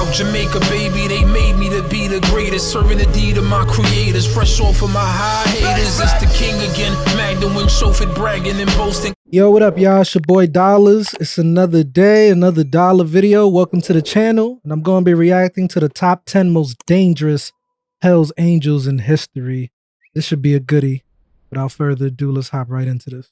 South Jamaica, baby, they made me to be the greatest. Serving the deed of my creators, fresh off of my high haters. It's the king again, Magdalene, chauffeured, bragging and boasting. Yo, what up, y'all? It's your boy Dollars. It's another day, another dollar video. Welcome to the channel, and I'm going to be reacting to the top 10 most dangerous Hell's Angels in history. This should be a goodie. Without further ado, let's hop right into this.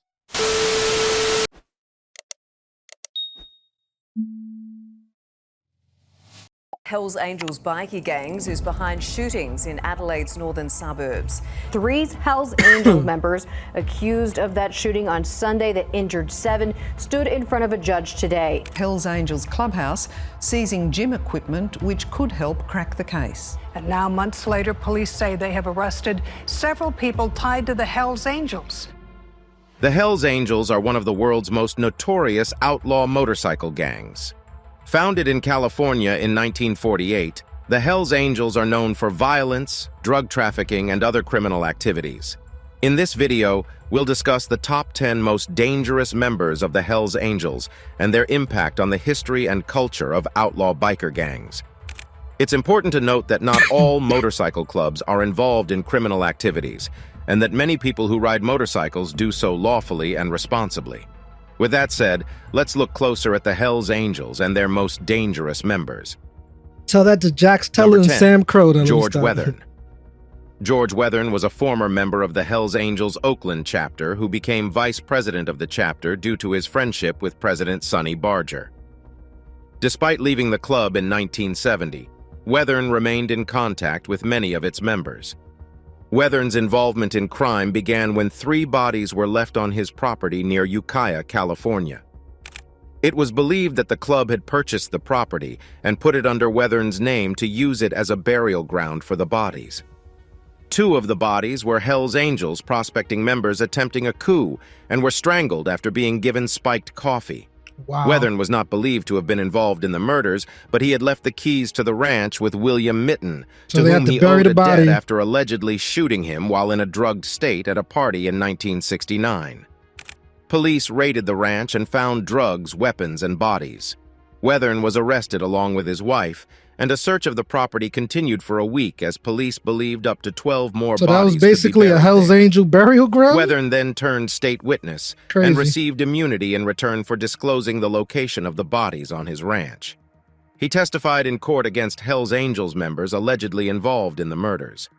Hell's Angels bikie gangs is behind shootings in Adelaide's northern suburbs. 3 Hell's Angel members accused of that shooting on Sunday that injured 7 stood in front of a judge today. Hell's Angels clubhouse seizing gym equipment which could help crack the case. And now, months later, police say they have arrested several people tied to the Hell's Angels. The Hell's Angels are one of the world's most notorious outlaw motorcycle gangs. Founded in California in 1948, the Hell's Angels are known for violence, drug trafficking, and other criminal activities. In this video, we'll discuss the top 10 most dangerous members of the Hell's Angels and their impact on the history and culture of outlaw biker gangs. It's important to note that not all motorcycle clubs are involved in criminal activities, and that many people who ride motorcycles do so lawfully and responsibly. With that said, let's look closer at the Hell's Angels and their most dangerous members. Tell that to Jax Teller and 10, Sam Crow. George Weathern. George Weathern was a former member of the Hell's Angels Oakland chapter who became vice president of the chapter due to his friendship with President Sonny Barger. Despite leaving the club in 1970, Weathern remained in contact with many of its members. Weathern's involvement in crime began when 3 bodies were left on his property near Ukiah, California. It was believed that the club had purchased the property and put it under Weathern's name to use it as a burial ground for the bodies. 2 of the bodies were Hell's Angels prospecting members attempting a coup and were strangled after being given spiked coffee. Wow. Weathern was not believed to have been involved in the murders, but he had left the keys to the ranch with William Mitten, So to they whom had to he bury owed the a body. debt after allegedly shooting him while in a drugged state at a party in 1969. Police raided the ranch and found drugs, weapons, and bodies. Weathern was arrested along with his wife, and a search of the property continued for a week as police believed up to 12 more So bodies that was could be basically a buried Hell's there. Angel burial ground? Weathern then turned state witness Crazy. and received immunity in return for disclosing the location of the bodies on his ranch. He testified in court against Hell's Angels members allegedly involved in the murders.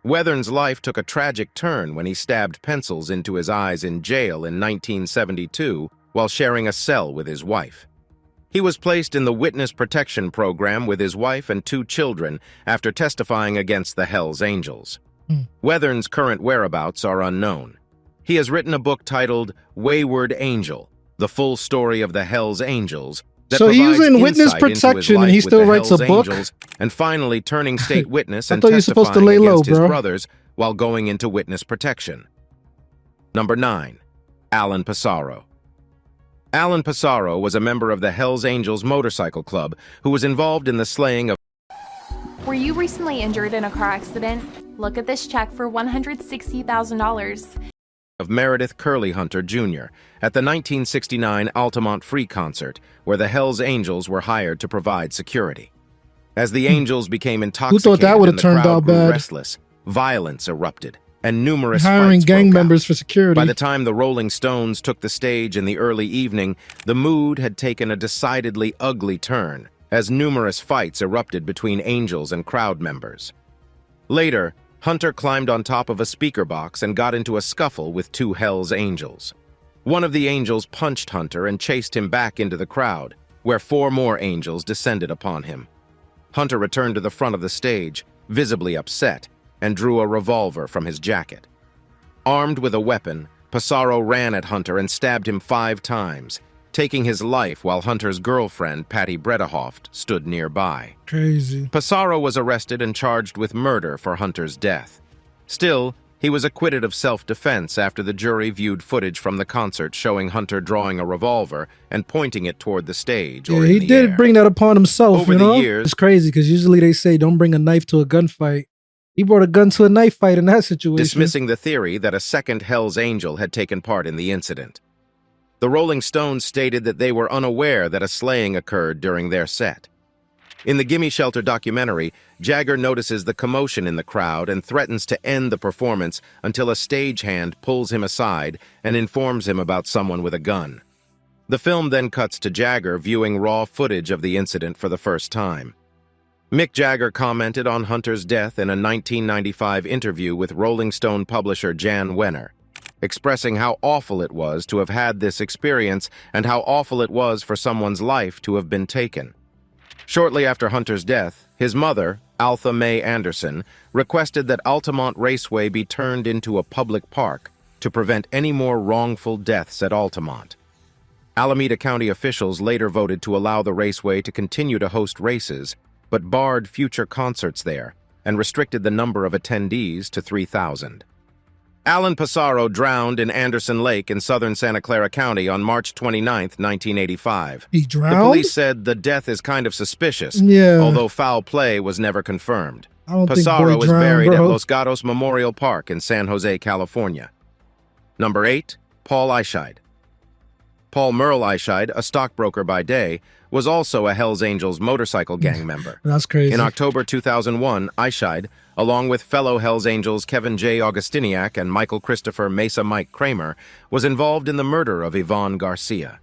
Weathern's life took a tragic turn when he stabbed pencils into his eyes in jail in 1972 while sharing a cell with his wife. He was placed in the Witness Protection Program with his wife and 2 children after testifying against the Hell's Angels. Weathern's current whereabouts are unknown. He has written a book titled Wayward Angel, the full story of the Hell's Angels, that So he was provides in witness insight into his protection and life he with still the writes a Hell's book? Angels, and finally turning state witness I and thought you were supposed to testifying lay low, against his bro. brothers while going into witness protection. Number 9. Alan Pissarro. Alan Pissarro was a member of the Hell's Angels Motorcycle Club who was involved in the slaying of Were you recently injured in a car accident? Look at this check for $160,000. Meredith Curly Hunter Jr. at the 1969 Altamont Free concert, where the Hell's Angels were hired to provide security. As the Angels became intoxicated that would've and the turned crowd out grew bad? restless, violence erupted, and numerous Hiring fights gang broke out. members for security. By the time the Rolling Stones took the stage in the early evening, the mood had taken a decidedly ugly turn, as numerous fights erupted between Angels and crowd members. Later, Hunter climbed on top of a speaker box and got into a scuffle with 2 Hell's Angels. One of the Angels punched Hunter and chased him back into the crowd, where 4 more Angels descended upon him. Hunter returned to the front of the stage, visibly upset, and drew a revolver from his jacket. Armed with a weapon, Pissarro ran at Hunter and stabbed him 5 times, taking his life while Hunter's girlfriend, Patty Bredehoft, stood nearby. Crazy. Pissarro was arrested and charged with murder for Hunter's death. Still, he was acquitted of self-defense after the jury viewed footage from the concert showing Hunter drawing a revolver and pointing it toward the stage or Yeah, in he the did air. bring that upon himself, Over you the know? years- It's crazy because usually they say don't bring a knife to a gunfight. He brought a gun to a knife fight in that situation. Dismissing the theory that a second Hell's Angel had taken part in the incident. The Rolling Stones stated that they were unaware that a slaying occurred during their set. In the Gimme Shelter documentary, Jagger notices the commotion in the crowd and threatens to end the performance until a stagehand pulls him aside and informs him about someone with a gun. The film then cuts to Jagger viewing raw footage of the incident for the first time. Mick Jagger commented on Hunter's death in a 1995 interview with Rolling Stone publisher Jan Wenner, expressing how awful it was to have had this experience and how awful it was for someone's life to have been taken. Shortly after Hunter's death, his mother, Altha Mae Anderson, requested that Altamont Raceway be turned into a public park to prevent any more wrongful deaths at Altamont. Alameda County officials later voted to allow the raceway to continue to host races, but barred future concerts there and restricted the number of attendees to 3,000. Alan Passaro drowned in Anderson Lake in southern Santa Clara County on March 29, 1985. He drowned? The police said the death is kind of suspicious, although foul play was never confirmed. Passaro was buried at Los Gatos Memorial Park in San Jose, California. Number 8, Paul Eischeid. Paul Merle Eischeid, a stockbroker by day, was also a Hells Angels motorcycle gang member. That's crazy. In October 2001, Eischeid, along with fellow Hells Angels Kevin J. Augustiniak and Michael Christopher Mesa Mike Kramer, was involved in the murder of Yvonne Garcia.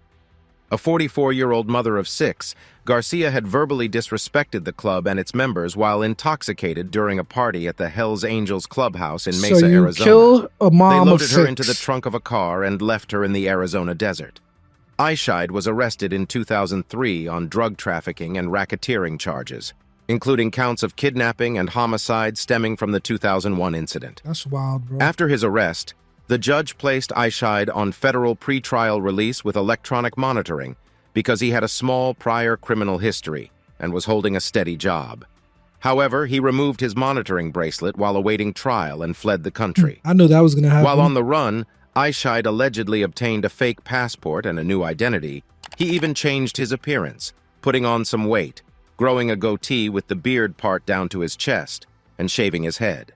A 44-year-old mother of 6, Garcia had verbally disrespected the club and its members while intoxicated during a party at the Hells Angels clubhouse in Mesa, Arizona. Killed a mom they loaded of her 6 into the trunk of a car and left her in the Arizona desert. Eischeid was arrested in 2003 on drug trafficking and racketeering charges, including counts of kidnapping and homicide stemming from the 2001 incident. That's wild, bro. After his arrest, the judge placed Eischeid on federal pretrial release with electronic monitoring because he had a small prior criminal history and was holding a steady job. However, he removed his monitoring bracelet while awaiting trial and fled the country. I knew that was going to happen. While on the run, Eischeid allegedly obtained a fake passport and a new identity. He even changed his appearance, putting on some weight, growing a goatee with the beard part down to his chest, and shaving his head.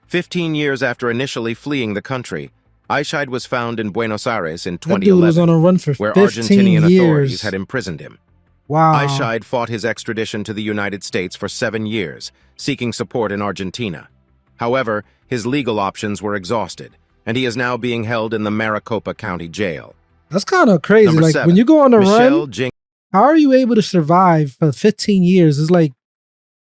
15 years after initially fleeing the country, Eischeid was found in Buenos Aires in 2011, that dude was on a run for where 15 Argentinian years. authorities had imprisoned him. Wow. Eischeid fought his extradition to the United States for 7 years, seeking support in Argentina. However, his legal options were exhausted, and he is now being held in the Maricopa County Jail. That's kind of crazy. Number like 7, when you go on a Michelle run, Jing- how are you able to survive for 15 years? It's like,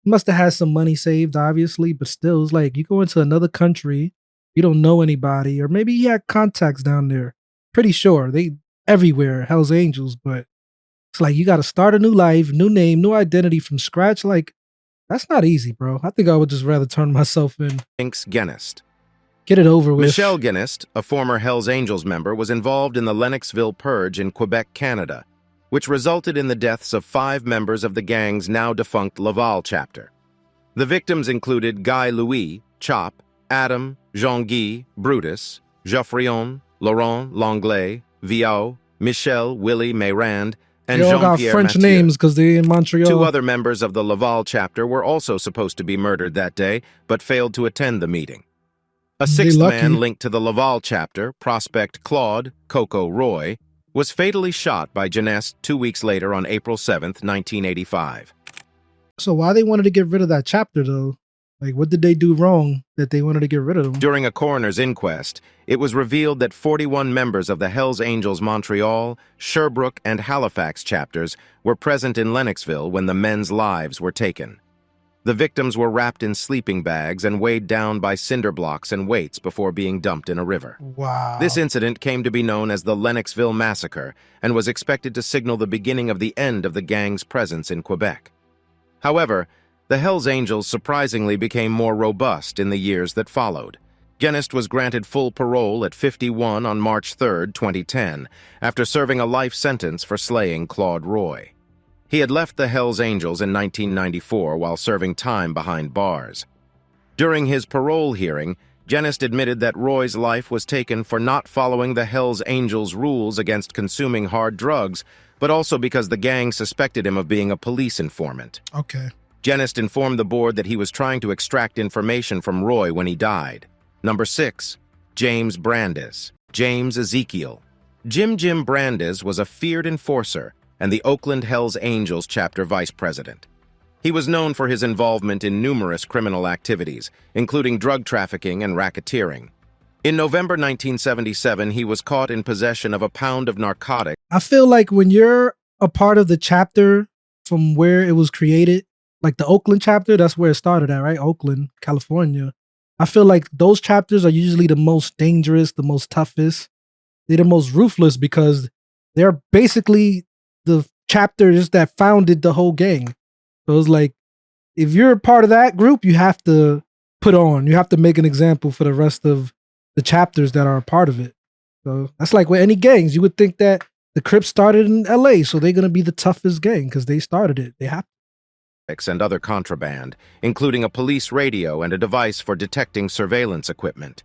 you must have had some money saved, obviously, but still, it's like you go into another country, you don't know anybody, or maybe you had contacts down there. Pretty sure they everywhere, Hells Angels, but it's like you got to start a new life, new name, new identity from scratch. Like, that's not easy, bro. I think I would just rather turn myself in. Jinx Genest. Get it over with. Michelle Genest, a former Hells Angels member, was involved in the Lennoxville Purge in Quebec, Canada, which resulted in the deaths of 5 members of the gang's now-defunct Laval chapter. The victims included Guy Louis, Chop, Adam, Jean-Guy, Brutus, Geoffrion, Laurent Langlais, Viau, Michel, Willie, Mayrand, and they all got Jean-Pierre French Mathieu. names because they're in Montreal. 2 other members of the Laval chapter were also supposed to be murdered that day, but failed to attend the meeting. A 6th man linked to the Laval chapter, Prospect Claude Coco Roy, was fatally shot by Genest 2 weeks later on April 7th, 1985. So why they wanted to get rid of that chapter, though? Like, what did they do wrong that they wanted to get rid of them? During a coroner's inquest, it was revealed that 41 members of the Hells Angels Montreal, Sherbrooke, and Halifax chapters were present in Lennoxville when the men's lives were taken. The victims were wrapped in sleeping bags and weighed down by cinder blocks and weights before being dumped in a river. Wow. This incident came to be known as the Lennoxville Massacre and was expected to signal the beginning of the end of the gang's presence in Quebec. However, the Hells Angels surprisingly became more robust in the years that followed. Genest was granted full parole at 51 on March 3, 2010, after serving a life sentence for slaying Claude Roy. He had left the Hells Angels in 1994 while serving time behind bars. During his parole hearing, Genest admitted that Roy's life was taken for not following the Hells Angels' rules against consuming hard drugs, but also because the gang suspected him of being a police informant. Okay. Genest informed the board that he was trying to extract information from Roy when he died. Number 6, James Brandes. James Ezekiel. Jim Brandes was a feared enforcer and the Oakland Hells Angels chapter vice president. He was known for his involvement in numerous criminal activities, including drug trafficking and racketeering. In November 1977, he was caught in possession of a pound of narcotics. I feel like when you're a part of the chapter from where it was created, like the Oakland chapter, that's where it started at, right? Oakland, California. I feel like those chapters are usually the most dangerous, the most toughest. They're the most ruthless because they're basically the chapters that founded the whole gang. So it's like, if you're a part of that group, you have to you have to make an example for the rest of the chapters that are a part of it. So that's like with any gangs. You would think that the Crips started in LA, so they're going to be the toughest gang because they started it. They have and other contraband, including a police radio and a device for detecting surveillance equipment.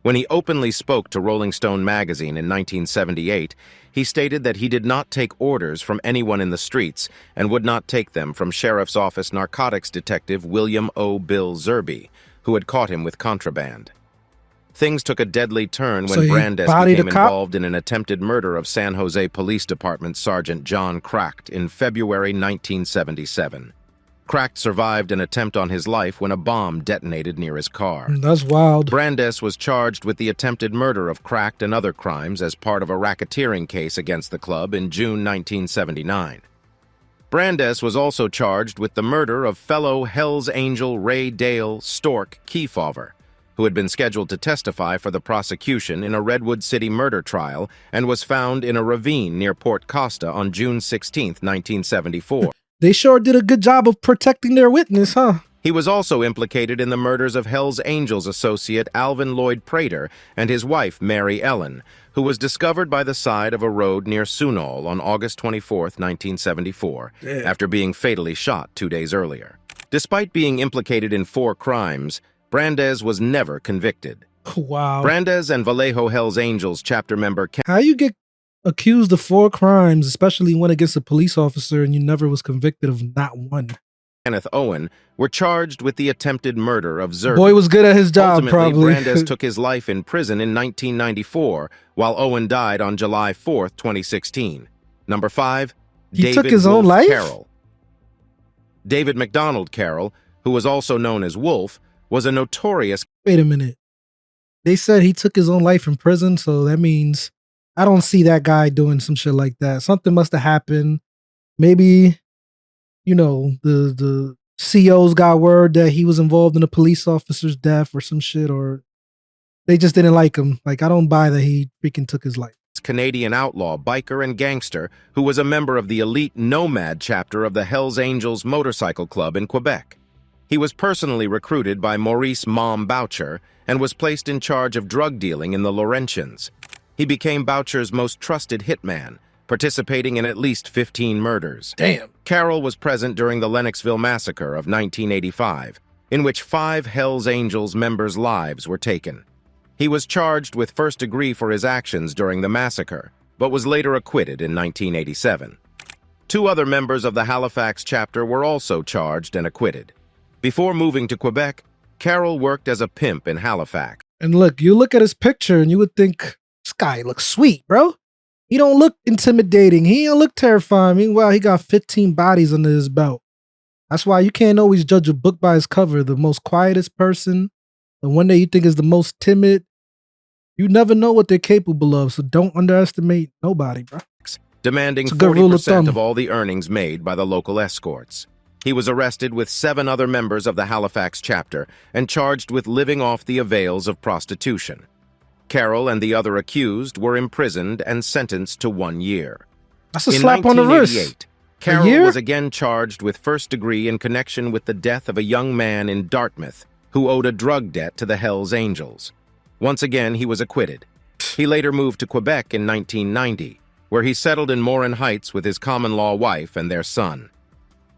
When he openly spoke to Rolling Stone magazine in 1978, he stated that he did not take orders from anyone in the streets and would not take them from Sheriff's Office narcotics detective William O. Bill Zerby, who had caught him with contraband. Things took a deadly turn when Brandes became involved in an attempted murder of San Jose Police Department Sergeant John Cracked in February 1977. Cracked survived an attempt on his life when a bomb detonated near his car. That's wild. Brandes was charged with the attempted murder of Cracked and other crimes as part of a racketeering case against the club in June 1979. Brandes was also charged with the murder of fellow Hells Angel Ray Dale Stork Kefauver, who had been scheduled to testify for the prosecution in a Redwood City murder trial and was found in a ravine near Port Costa on June 16, 1974. They sure did a good job of protecting their witness, huh? He was also implicated in the murders of Hells Angels associate Alvin Lloyd Prater and his wife, Mary Ellen, who was discovered by the side of a road near Sunol on August 24, 1974, after being fatally shot 2 days earlier. Despite being implicated in 4 crimes, Brandes was never convicted. Wow. Brandes and Vallejo Hells Angels chapter member How you get accused of 4 crimes, especially one against a police officer, and you never was convicted of not one? Kenneth Owen were charged with the attempted murder of Zerby. Boy was good at his job, Ultimately, probably. Brandes took his life in prison in 1994, while Owen died on July 4, 2016. Number 5, He took his own life? Carroll. David McDonald Carroll, who was also known as Wolf, was a notorious... Wait a minute. They said he took his own life in prison, so that means I don't see that guy doing some shit like that. Something must have happened. Maybe, you know, the COs got word that he was involved in a police officer's death or some shit, or they just didn't like him. Like, I don't buy that he freaking took his life. Canadian outlaw, biker, and gangster who was a member of the elite Nomad chapter of the Hells Angels Motorcycle Club in Quebec. He was personally recruited by Maurice Mom Boucher and was placed in charge of drug dealing in the Laurentians. He became Boucher's most trusted hitman, participating in at least 15 murders. Damn. Carroll was present during the Lennoxville Massacre of 1985, in which 5 Hells Angels members' lives were taken. He was charged with first degree for his actions during the massacre, but was later acquitted in 1987. 2 other members of the Halifax chapter were also charged and acquitted. Before moving to Quebec, Carroll worked as a pimp in Halifax. And look, you look at his picture and you would think, this guy looks sweet, bro. He don't look intimidating. He don't look terrifying. Meanwhile, he got 15 bodies under his belt. That's why you can't always judge a book by its cover. The most quietest person, the one that you think is the most timid, you never know what they're capable of, so don't underestimate nobody, bro. Demanding 40% of all the earnings made by the local escorts. He was arrested with 7 other members of the Halifax chapter and charged with living off the avails of prostitution. Carroll and the other accused were imprisoned and sentenced to 1 year. That's a slap on the wrist. Carroll was again charged with first degree in connection with the death of a young man in Dartmouth who owed a drug debt to the Hells Angels. Once again, he was acquitted. He later moved to Quebec in 1990, where he settled in Morin Heights with his common-law wife and their son.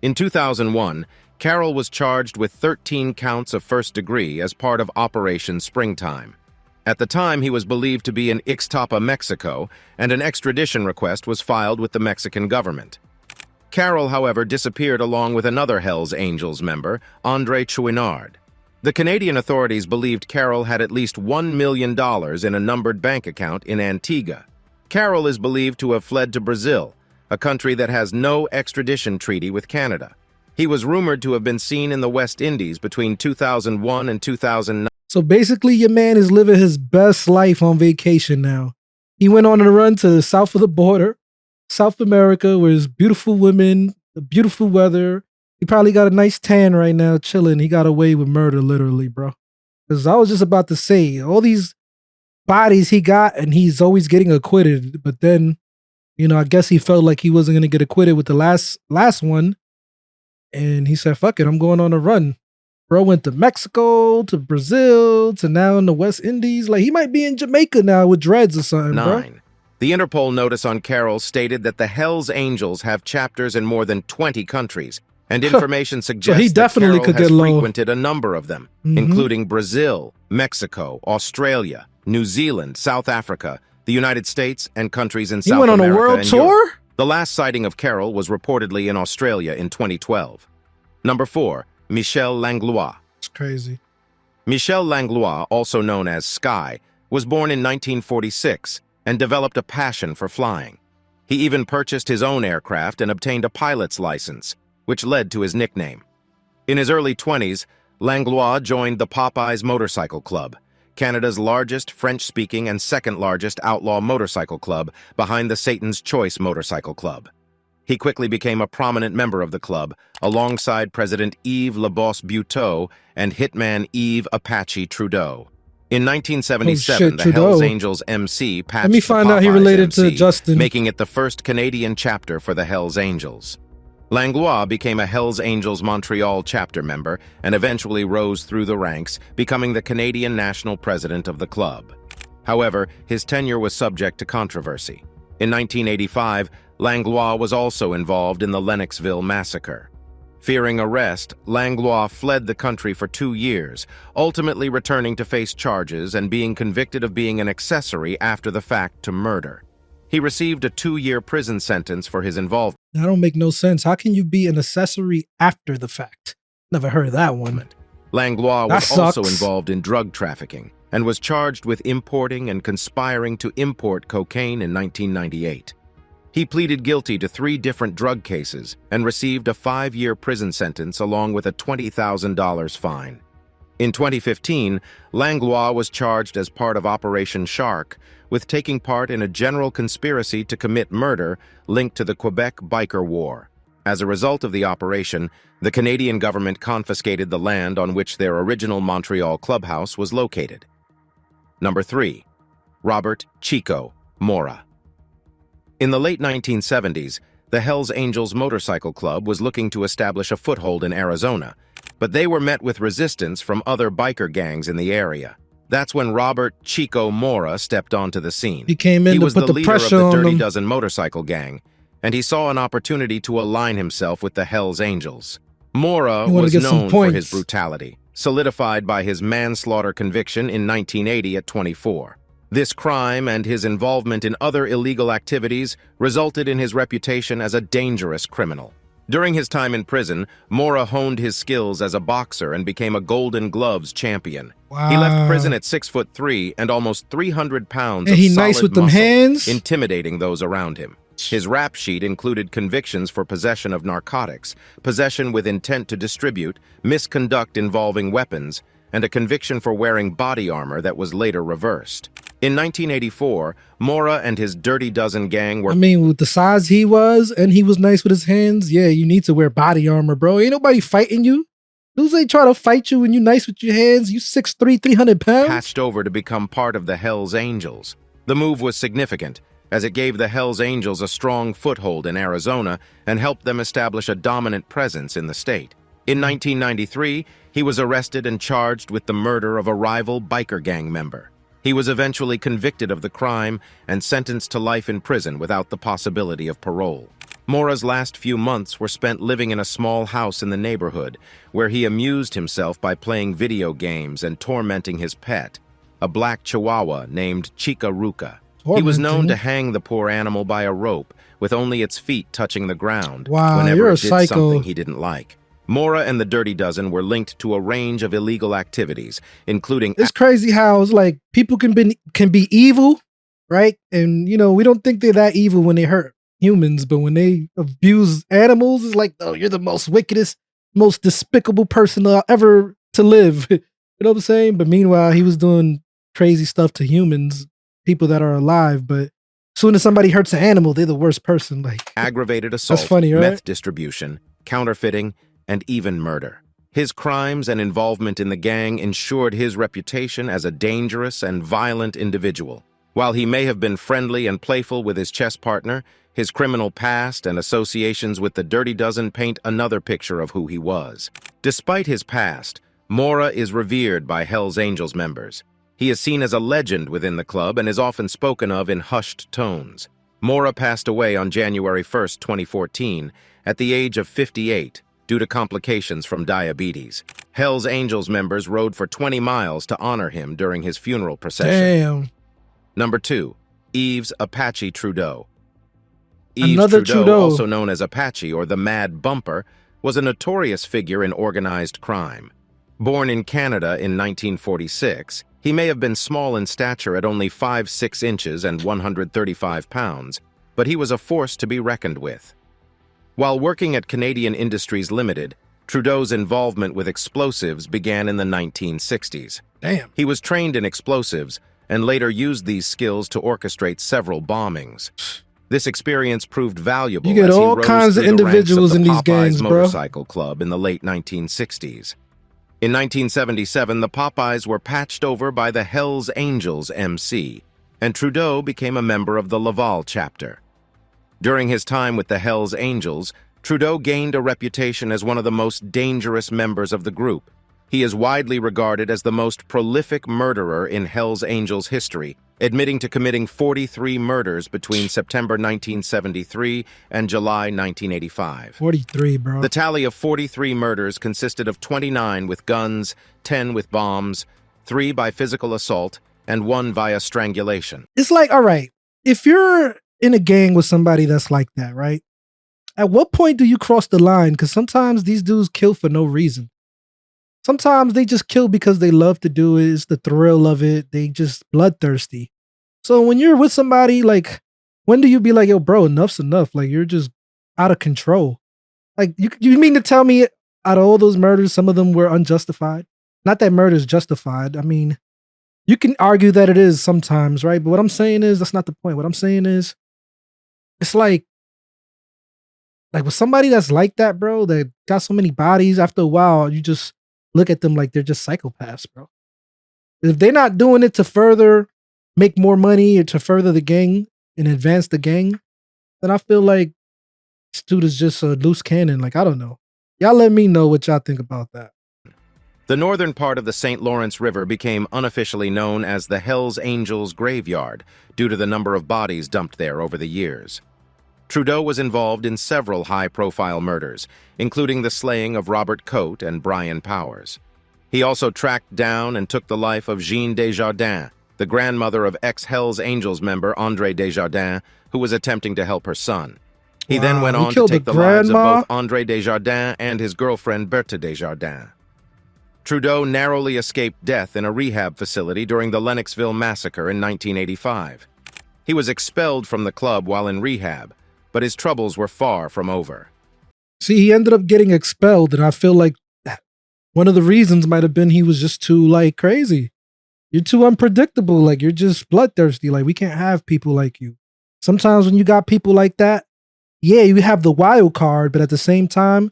In 2001, Carroll was charged with 13 counts of first degree as part of Operation Springtime. At the time, he was believed to be in Ixtapa, Mexico, and an extradition request was filed with the Mexican government. Carroll, however, disappeared along with another Hells Angels member, Andre Chouinard. The Canadian authorities believed Carroll had at least $1 million in a numbered bank account in Antigua. Carroll is believed to have fled to Brazil, a country that has no extradition treaty with Canada. He was rumored to have been seen in the West Indies between 2001 and 2009. So basically, your man is living his best life on vacation now. He went on a run to the south of the border, South America, where there's beautiful women, the beautiful weather. He probably got a nice tan right now, chilling. He got away with murder, literally, bro. Because I was just about to say, all these bodies he got, and he's always getting acquitted. But then, you know, I guess he felt like he wasn't going to get acquitted with the last one. And he said, fuck it, I'm going on a run. Bro went to Mexico, to Brazil, to now in the West Indies. Like, he might be in Jamaica now with dreads or something, bro. The Interpol notice on Carroll stated that the Hells Angels have chapters in more than 20 countries, and information suggests he definitely that Carroll could has get low. frequented a number of them, including Brazil, Mexico, Australia, New Zealand, South Africa, the United States, and countries in South America. He went on a world and tour? Europe. The last sighting of Carroll was reportedly in Australia in 2012. Number 4, Michel Langlois. It's crazy. Michel Langlois, also known as Sky, was born in 1946 and developed a passion for flying. He even purchased his own aircraft and obtained a pilot's license, which led to his nickname. In his early 20s, Langlois joined the Popeyes Motorcycle Club, Canada's largest French-speaking and second-largest outlaw motorcycle club behind the Satan's Choice Motorcycle Club. He quickly became a prominent member of the club, alongside President Yves Le Boss Buteau and hitman Yves Apache Trudeau. In 1977, the Hells Angels MC patched Let me find out he related to Justin, making it the first Canadian chapter for the Hells Angels. Langlois became a Hells Angels Montreal chapter member and eventually rose through the ranks, becoming the Canadian national president of the club. However, his tenure was subject to controversy. In 1985, Langlois was also involved in the Lennoxville massacre. Fearing arrest, Langlois fled the country for 2 years, ultimately returning to face charges and being convicted of being an accessory after the fact to murder. He received a 2-year prison sentence for his involvement. That don't make no sense. How can you be an accessory after the fact? Never heard of that one. Langlois was also involved in drug trafficking and was charged with importing and conspiring to import cocaine in 1998. He pleaded guilty to 3 different drug cases and received a 5-year prison sentence along with a $20,000 fine. In 2015, Langlois was charged as part of Operation Shark with taking part in a general conspiracy to commit murder linked to the Quebec Biker War. As a result of the operation, the Canadian government confiscated the land on which their original Montreal clubhouse was located. Number 3, Robert Chico Mora. In the late 1970s, the Hells Angels Motorcycle Club was looking to establish a foothold in Arizona, but they were met with resistance from other biker gangs in the area. That's when Robert Chico Mora stepped onto the scene. He came in He to was put the the leader of pressure the on Dirty them. Dozen motorcycle gang, and he saw an opportunity to align himself with the Hells Angels. Mora was known for his brutality, solidified by his manslaughter conviction in 1980 at 24. This crime and his involvement in other illegal activities resulted in his reputation as a dangerous criminal. During his time in prison, Mora honed his skills as a boxer and became a Golden Gloves champion. Wow. He left prison at 6'3" and almost 300 pounds And of he solid nice with them muscle, hands? intimidating those around him. His rap sheet included convictions for possession of narcotics, possession with intent to distribute, misconduct involving weapons, and a conviction for wearing body armor that was later reversed. In 1984, Mora and his Dirty Dozen gang were— I mean, with the size he was, and he was nice with his hands, yeah, you need to wear body armor, bro. Ain't nobody fighting you. Who's they try to fight you when you nice with your hands? You 6'3", 300 pounds? patched over to become part of the Hells Angels. The move was significant, as it gave the Hells Angels a strong foothold in Arizona and helped them establish a dominant presence in the state. In 1993, he was arrested and charged with the murder of a rival biker gang member. He was eventually convicted of the crime and sentenced to life in prison without the possibility of parole. Mora's last few months were spent living in a small house in the neighborhood, where he amused himself by playing video games and tormenting his pet, a black chihuahua named Chica Ruca. He was known to hang the poor animal by a rope, with only its feet touching the ground whenever it did something he didn't like. Mora and the Dirty Dozen were linked to a range of illegal activities, including— It's crazy how it's like people can be evil, right? And, you know, we don't think they're that evil when they hurt humans, but when they abuse animals, it's like, oh, you're the most wickedest most despicable person ever to live. You know what I'm saying? But meanwhile, he was doing crazy stuff to humans, people that are alive. But as soon as somebody hurts an animal, they're the worst person. Like aggravated assault, that's funny, right? meth distribution, counterfeiting, and even murder. His crimes and involvement in the gang ensured his reputation as a dangerous and violent individual. While he may have been friendly and playful with his chess partner, his criminal past and associations with the Dirty Dozen paint another picture of who he was. Despite his past, Mora is revered by Hell's Angels members. He is seen as a legend within the club and is often spoken of in hushed tones. Mora passed away on January 1, 2014, at the age of 58, due to complications from diabetes. Hell's Angels members rode for 20 miles to honor him during his funeral procession. Damn. Number 2, Yves Apache Trudeau. Another Yves Trudeau, also known as Apache or the Mad Bumper, was a notorious figure in organized crime. Born in Canada in 1946, he may have been small in stature at only 5'6" inches and 135 pounds, but he was a force to be reckoned with. While working at Canadian Industries Limited, Trudeau's involvement with explosives began in the 1960s. Damn. He was trained in explosives and later used these skills to orchestrate several bombings. This experience proved valuable. You get as he all rose kinds of through the ranks individuals the in these Popeyes gangs, bro. Motorcycle Club in the late 1960s. In 1977, the Popeyes were patched over by the Hells Angels MC, and Trudeau became a member of the Laval chapter. During his time with the Hells Angels, Trudeau gained a reputation as one of the most dangerous members of the group. He is widely regarded as the most prolific murderer in Hells Angels history, admitting to committing 43 murders between September 1973 and July 1985. 43, bro. The tally of 43 murders consisted of 29 with guns, 10 with bombs, 3 by physical assault, and 1 via strangulation. It's like, all right, if you're in a gang with somebody that's like that, right? At what point do you cross the line? Because sometimes these dudes kill for no reason. Sometimes they just kill because they love to do it. It's the thrill of it. They just bloodthirsty. So when you're with somebody, like, when do you be like, yo, bro, enough's enough? Like, you're just out of control. Like, you mean to tell me out of all those murders, some of them were unjustified? Not that murder is justified. I mean, you can argue that it is sometimes, right? But what I'm saying is, that's not the point. What I'm saying is, it's like with somebody that's like that, bro, that got so many bodies, after a while, you just look at them like they're just psychopaths, bro. If they're not doing it to further make more money or to further the gang and advance the gang, then I feel like this dude is just a loose cannon. Like, I don't know. Y'all let me know what y'all think about that. The northern part of the St. Lawrence River became unofficially known as the Hells Angels Graveyard due to the number of bodies dumped there over the years. Trudeau was involved in several high-profile murders, including the slaying of Robert Coate and Brian Powers. He also tracked down and took the life of Jeanne Desjardins, the grandmother of ex-Hells Angels member André Desjardins, who was attempting to help her son. He then went on to take the lives of both André Desjardins and his girlfriend Berthe Desjardins. Trudeau narrowly escaped death in a rehab facility during the Lennoxville massacre in 1985. He was expelled from the club while in rehab, but his troubles were far from over. See, he ended up getting expelled, and I feel like one of the reasons might have been he was just too, like, crazy. You're too unpredictable. Like, you're just bloodthirsty. Like, we can't have people like you. Sometimes when you got people like that, yeah, you have the wild card, but at the same time,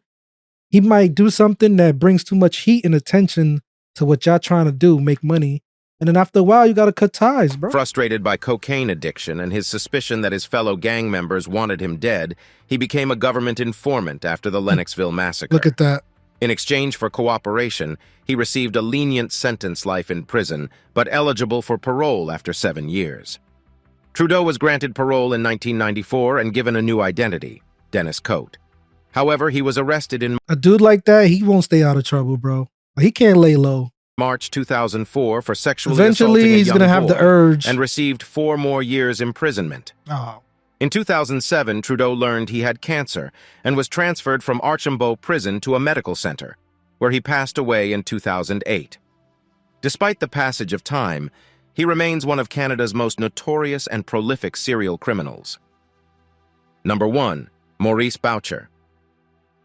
he might do something that brings too much heat and attention to what y'all trying to do, make money. And then after a while, you got to cut ties, bro. Frustrated by cocaine addiction and his suspicion that his fellow gang members wanted him dead, he became a government informant after the Lennoxville massacre. Look at that. In exchange for cooperation, he received a lenient sentence life in prison, but eligible for parole after 7 years. Trudeau was granted parole in 1994 and given a new identity, Dennis Coate. However, he was arrested in a dude like that, he won't stay out of trouble, bro. He can't lay low. March 2004 for sexually Eventually, assaulting a he's young gonna have boy the urge and received 4 more years imprisonment. Oh. In 2007, Trudeau learned he had cancer and was transferred from Archambault Prison to a medical center, where he passed away in 2008. Despite the passage of time, he remains one of Canada's most notorious and prolific serial criminals. Number 1. Maurice Boucher.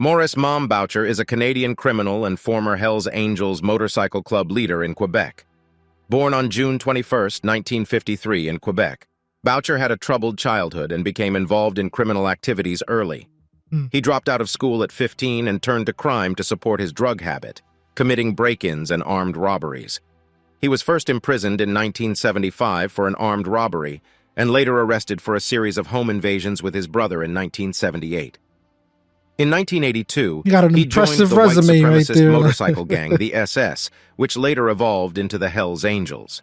Maurice Mom Boucher is a Canadian criminal and former Hells Angels motorcycle club leader in Quebec. Born on June 21, 1953 in Quebec, Boucher had a troubled childhood and became involved in criminal activities early. He dropped out of school at 15 and turned to crime to support his drug habit, committing break-ins and armed robberies. He was first imprisoned in 1975 for an armed robbery and later arrested for a series of home invasions with his brother in 1978. In 1982, you got an he impressive joined the white resume right supremacist there. motorcycle gang, the SS, which later evolved into the Hells Angels.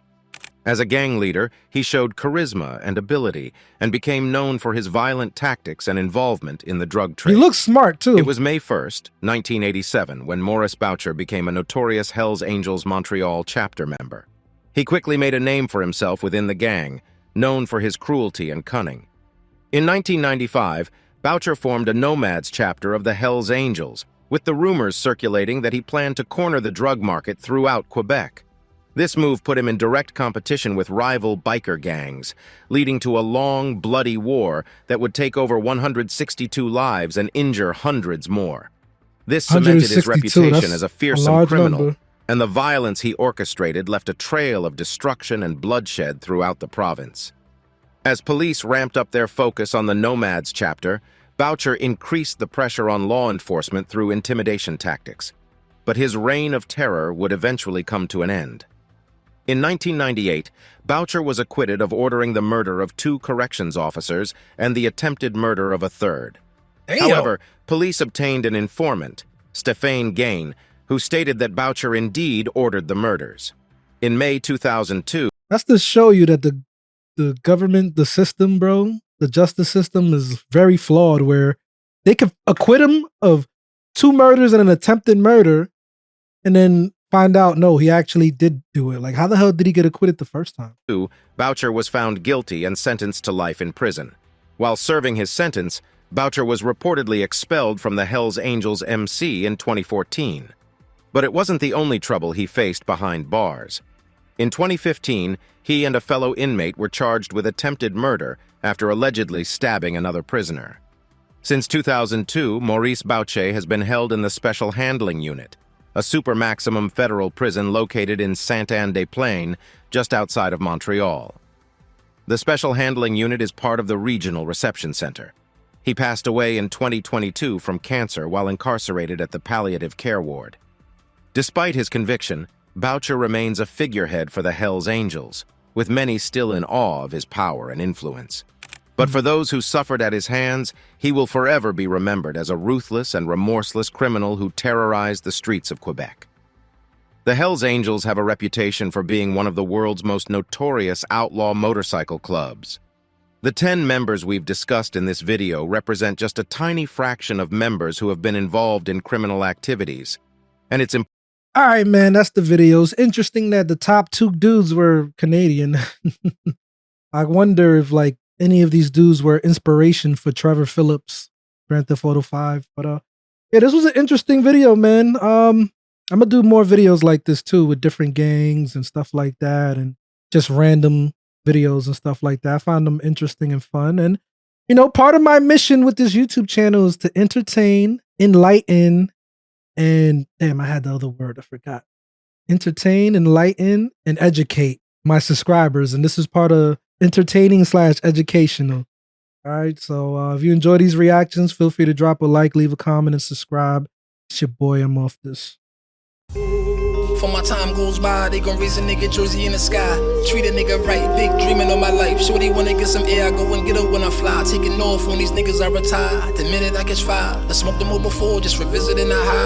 As a gang leader, he showed charisma and ability and became known for his violent tactics and involvement in the drug trade. He looks smart, too. It was May 1st, 1987, when Maurice Boucher became a notorious Hells Angels Montreal chapter member. He quickly made a name for himself within the gang, known for his cruelty and cunning. In 1995, Boucher formed a Nomads chapter of the Hells Angels, with the rumors circulating that he planned to corner the drug market throughout Quebec. This move put him in direct competition with rival biker gangs, leading to a long, bloody war that would take over 162 lives and injure hundreds more. This cemented his reputation as a fearsome criminal, and the violence he orchestrated left a trail of destruction and bloodshed throughout the province. As police ramped up their focus on the Nomads chapter, Boucher increased the pressure on law enforcement through intimidation tactics. But his reign of terror would eventually come to an end. In 1998, Boucher was acquitted of ordering the murder of 2 corrections officers and the attempted murder of a third. However, police obtained an informant, Stéphane Gain, who stated that Boucher indeed ordered the murders. In May 2002... That's to show you that the government, the system, bro, the justice system is very flawed, where they could acquit him of 2 murders and an attempted murder and then find out, no, he actually did do it. Like, how the hell did he get acquitted the first time? Boucher was found guilty and sentenced to life in prison. While serving his sentence, Boucher was reportedly expelled from the Hells Angels MC in 2014. But it wasn't the only trouble he faced behind bars. In 2015, he and a fellow inmate were charged with attempted murder after allegedly stabbing another prisoner. Since 2002, Maurice Boucher has been held in the Special Handling Unit, a super-maximum federal prison located in Sainte-Anne-des-Plaines, just outside of Montreal. The Special Handling Unit is part of the Regional Reception Center. He passed away in 2022 from cancer while incarcerated at the Palliative Care Ward. Despite his conviction, Boucher remains a figurehead for the Hells Angels, with many still in awe of his power and influence. But for those who suffered at his hands, he will forever be remembered as a ruthless and remorseless criminal who terrorized the streets of Quebec. The Hells Angels have a reputation for being one of the world's most notorious outlaw motorcycle clubs. The 10 members we've discussed in this video represent just a tiny fraction of members who have been involved in criminal activities, and it's important. All right, man, that's the video. It's interesting that the top 2 dudes were Canadian. I wonder if, like, any of these dudes were inspiration for Trevor Phillips, Grand Theft Auto 5. But yeah, this was an interesting video, man. I'm gonna do more videos like this too, with different gangs and stuff like that, and just random videos and stuff like that. I found them interesting and fun. And, you know, part of my mission with this YouTube channel is to entertain, enlighten, and damn, I had the other word, I forgot. Entertain, enlighten, and educate my subscribers. And this is part of entertaining/educational. All right, so if you enjoy these reactions, feel free to drop a like, leave a comment, and subscribe. It's your boy, I'm off this. For my time goes by, they gon' raise a nigga jersey in the sky. Treat a nigga right, big dreaming of my life. Shorty wanna get some air, I go and get her when I fly. Taking off on these niggas, I retire. The minute I catch fire, I smoked them all before, just revisiting the high.